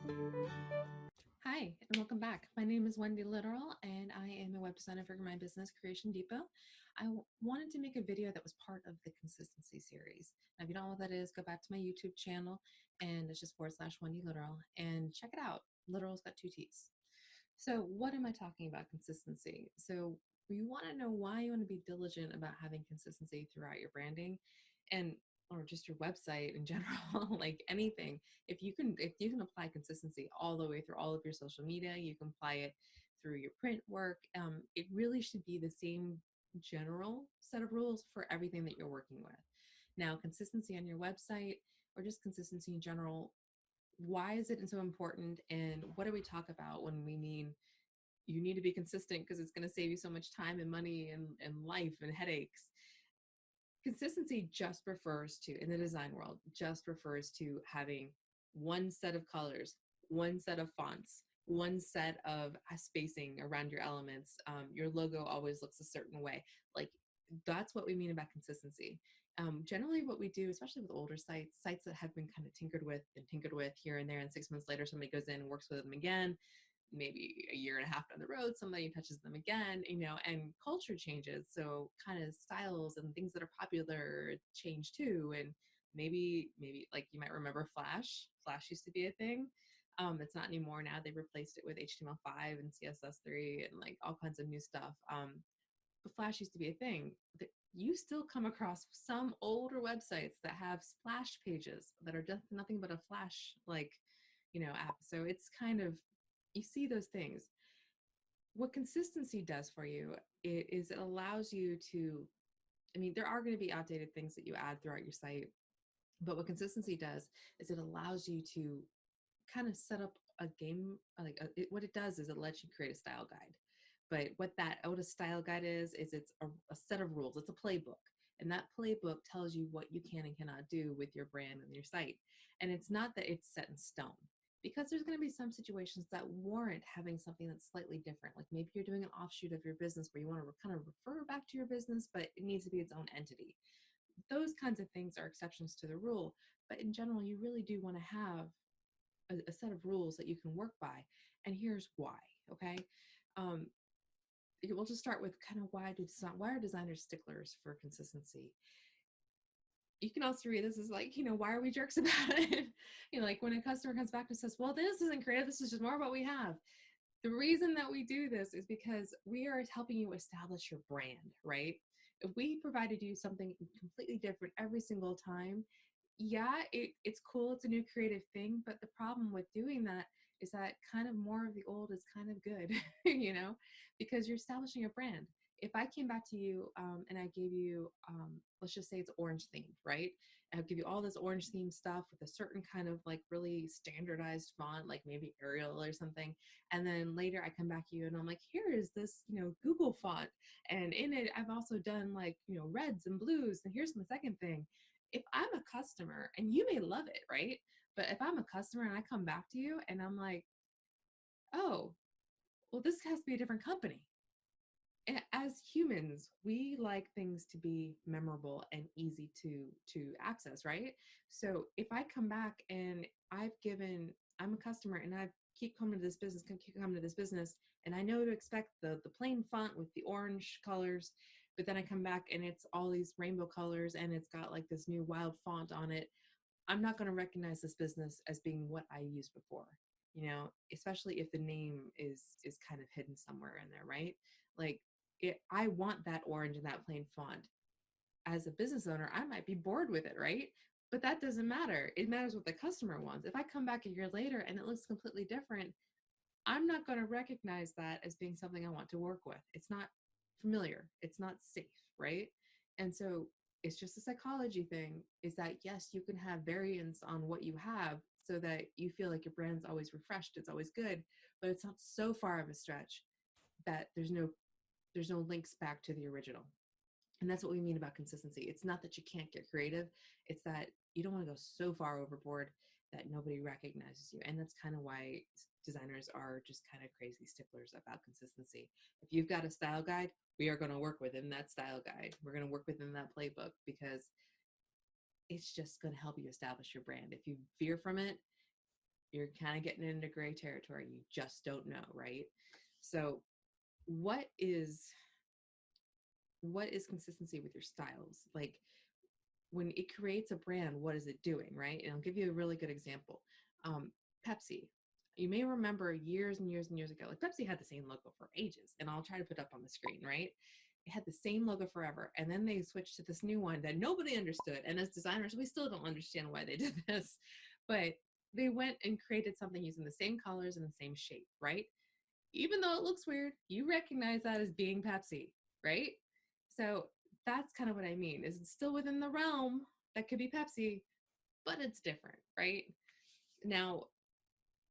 Hi, and welcome back. My name is Wendy Literal, and I am a web designer for my business, Creation Depot. Wanted to make a video that was part of the consistency series. Now, if you don't know what that is, go back to my YouTube channel, and it's just / Wendy Literal, and check it out. Literal's got two T's. So, what am I talking about consistency? So, you want to know why you want to be diligent about having consistency throughout your branding, and or just your website in general, like anything. If you can apply consistency all the way through all of your social media, you can apply it through your print work. It really should be the same general set of rules for everything that you're working with. Now, consistency on your website or just consistency in general, why is it so important, and what do we talk about when we mean you need to be consistent because it's going to save you so much time and money and life and headaches? Consistency just refers to, in the design world, just refers to having one set of colors, one set of fonts, one set of spacing around your elements. Your logo always looks a certain way. Like, that's what we mean about consistency. Generally, what we do, especially with older sites that have been kind of tinkered with here and there, and 6 months later, somebody goes in and works with them again, maybe a year and a half down the road, somebody touches them again, and culture changes. So kind of styles and things that are popular change too. And maybe like you might remember Flash used to be a thing. It's not anymore now. They replaced it with HTML5 and CSS3 and like all kinds of new stuff. But Flash used to be a thing. You still come across some older websites that have splash pages that are just nothing but a Flash like app. So it's kind of, you see those things. What consistency does for you is it allows you to, I mean, there are going to be outdated things that you add throughout your site, but what consistency does is it allows you to kind of set up a game. What it does is it lets you create a style guide. But what a style guide is it's a set of rules. It's a playbook. And that playbook tells you what you can and cannot do with your brand and your site. And it's not that it's set in stone, because there's going to be some situations that warrant having something that's slightly different. Like maybe you're doing an offshoot of your business where you want to kind of refer back to your business, but it needs to be its own entity. Those kinds of things are exceptions to the rule. But in general, you really do want to have a set of rules that you can work by. And here's why. Okay. Um, we'll just start with kind of why are designers sticklers for consistency. You can also read this as like, why are we jerks about it? Like when a customer comes back and says, well, this isn't creative, this is just more of what we have. The reason that we do this is because we are helping you establish your brand, right? If we provided you something completely different every single time, yeah, it's cool, it's a new creative thing, but the problem with doing that is that kind of more of the old is kind of good, because you're establishing a brand. If I came back to you and I gave you, let's just say it's orange themed, right? I'll give you all this orange themed stuff with a certain kind of like really standardized font, like maybe Arial or something. And then later I come back to you and I'm like, here is this, Google font. And in it, I've also done like, reds and blues. And here's my second thing. If I'm a customer, and you may love it, right? But if I'm a customer and I come back to you and I'm like, oh, well, this has to be a different company. As humans, we like things to be memorable and easy to access, right? So if I come back and I'm a customer and I keep coming to this business, and I know to expect the plain font with the orange colors, but then I come back and it's all these rainbow colors and it's got like this new wild font on it. I'm not going to recognize this business as being what I used before, especially if the name is kind of hidden somewhere in there, right? Like I want that orange and that plain font. As a business owner, I might be bored with it, right? But that doesn't matter. It matters what the customer wants. If I come back a year later and it looks completely different, I'm not going to recognize that as being something I want to work with. It's not familiar. It's not safe, right? And so it's just a psychology thing, is that yes, you can have variance on what you have so that you feel like your brand's always refreshed, it's always good, but it's not so far of a stretch that there's no links back to the original. And that's what we mean about consistency. It's not that you can't get creative, it's that you don't want to go so far overboard that nobody recognizes you. And that's kind of why designers are just kind of crazy sticklers about consistency. If you've got a style guide, we are going to work within that style guide. We're going to work within that playbook because it's just going to help you establish your brand. If you veer from it, You're kind of getting into gray territory. You just don't know, right? So what is consistency with your styles? Like when it creates a brand, what is it doing, right? And I'll give you a really good example. Um, Pepsi. You may remember years and years and years ago, like Pepsi had the same logo for ages, and I'll try to put up on the screen, right? It had the same logo forever, and then they switched to this new one that nobody understood. And as designers, we still don't understand why they did this, but they went and created something using the same colors and the same shape, right? Even though it looks weird, you recognize that as being Pepsi, right? So that's kind of what I mean. Is it's still within the realm that could be Pepsi, but it's different, right? Now,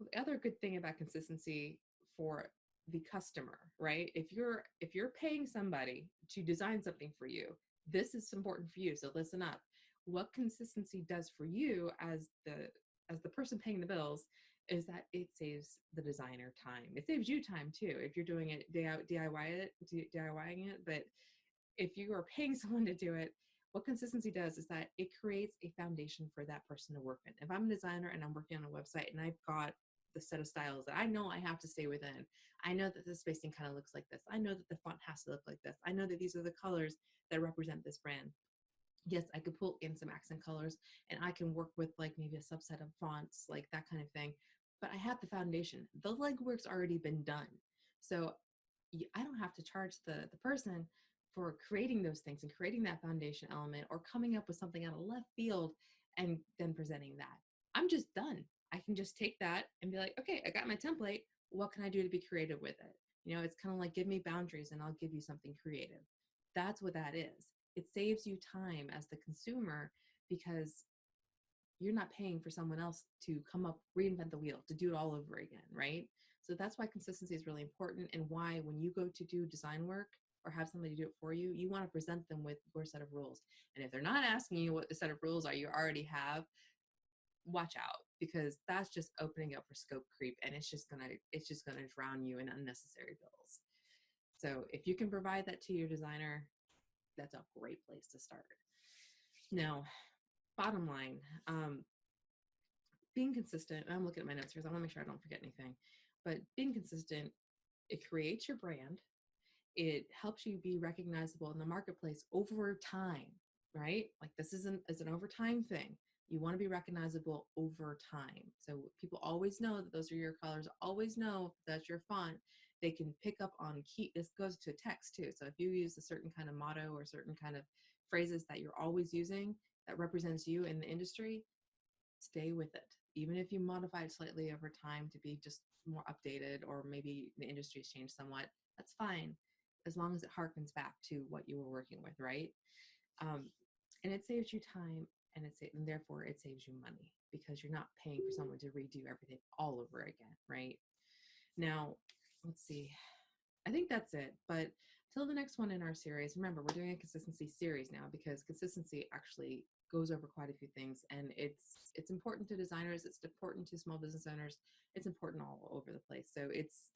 the other good thing about consistency for the customer, right? If you're paying somebody to design something for you, this is important for you. So listen up. What consistency does for you as the person paying the bills is that it saves the designer time. It saves you time too if you're doing it DIYing it, but if you are paying someone to do it, what consistency does is that it creates a foundation for that person to work in. If I'm a designer and I'm working on a website and I've got the set of styles that I know I have to stay within, I know that the spacing kind of looks like this. I know that the font has to look like this. I know that these are the colors that represent this brand. Yes, I could pull in some accent colors and I can work with like maybe a subset of fonts, like that kind of thing. But I have the foundation. The legwork's already been done. So I don't have to charge the person for creating those things and creating that foundation element or coming up with something out of left field and then presenting that. I'm just done. I can just take that and be like, okay, I got my template. What can I do to be creative with it? You know, it's kind of like give me boundaries and I'll give you something creative. That's what that is. It saves you time as the consumer because you're not paying for someone else to come up, reinvent the wheel, to do it all over again, right? So that's why consistency is really important and why when you go to do design work or have somebody do it for you, you want to present them with your set of rules. And if they're not asking you what the set of rules are you already have, watch out because that's just opening up for scope creep and it's just gonna drown you in unnecessary bills. So if you can provide that to your designer, that's a great place to start. Now, bottom line, being consistent, I'm looking at my notes here because I want to make sure I don't forget anything, but being consistent, it creates your brand. It helps you be recognizable in the marketplace over time, right? Like this is an over time thing. You want to be recognizable over time. So people always know that those are your colors, always know that's your font. They can pick up on key, this goes to text too. So if you use a certain kind of motto or certain kind of phrases that you're always using that represents you in the industry, stay with it. Even if you modify it slightly over time to be just more updated, or maybe the industry's changed somewhat, that's fine, as long as it harkens back to what you were working with, right? Um, and it saves you time, and therefore it saves you money because you're not paying for someone to redo everything all over again, right? Now, let's see. I think that's it. But till the next one in our series, remember we're doing a consistency series now because consistency actually goes over quite a few things, and it's important to designers, it's important to small business owners, it's important all over the place. So it's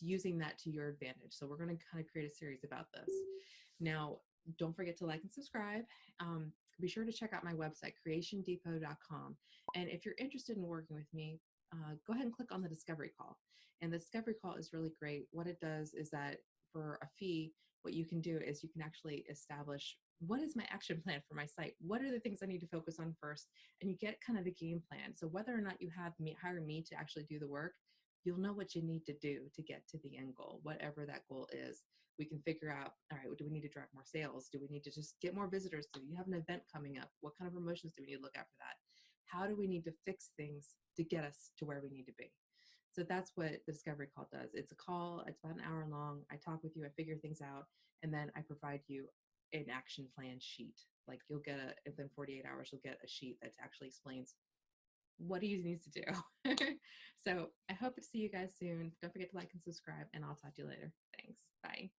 using that to your advantage. So we're going to kind of create a series about this. Now, don't forget to like and subscribe. Be sure to check out my website, creationdepot.com. And if you're interested in working with me, go ahead and click on the discovery call. And the discovery call is really great. What it does is that for a fee, what you can do is you can actually establish what is my action plan for my site? What are the things I need to focus on first? And you get kind of a game plan. So whether or not you have me hire me to actually do the work, you'll know what you need to do to get to the end goal, whatever that goal is. We can figure out, all right, do we need to drive more sales? Do we need to just get more visitors? Do you have an event coming up? What kind of promotions do we need to look at for that? How do we need to fix things to get us to where we need to be? So that's what the discovery call does. It's a call, it's about an hour long. I talk with you, I figure things out, and then I provide you an action plan sheet. Like you'll get within 48 hours, you'll get a sheet that actually explains what he needs to do. So I hope to see you guys soon. Don't forget to like and subscribe, and I'll talk to you later. Thanks. Bye.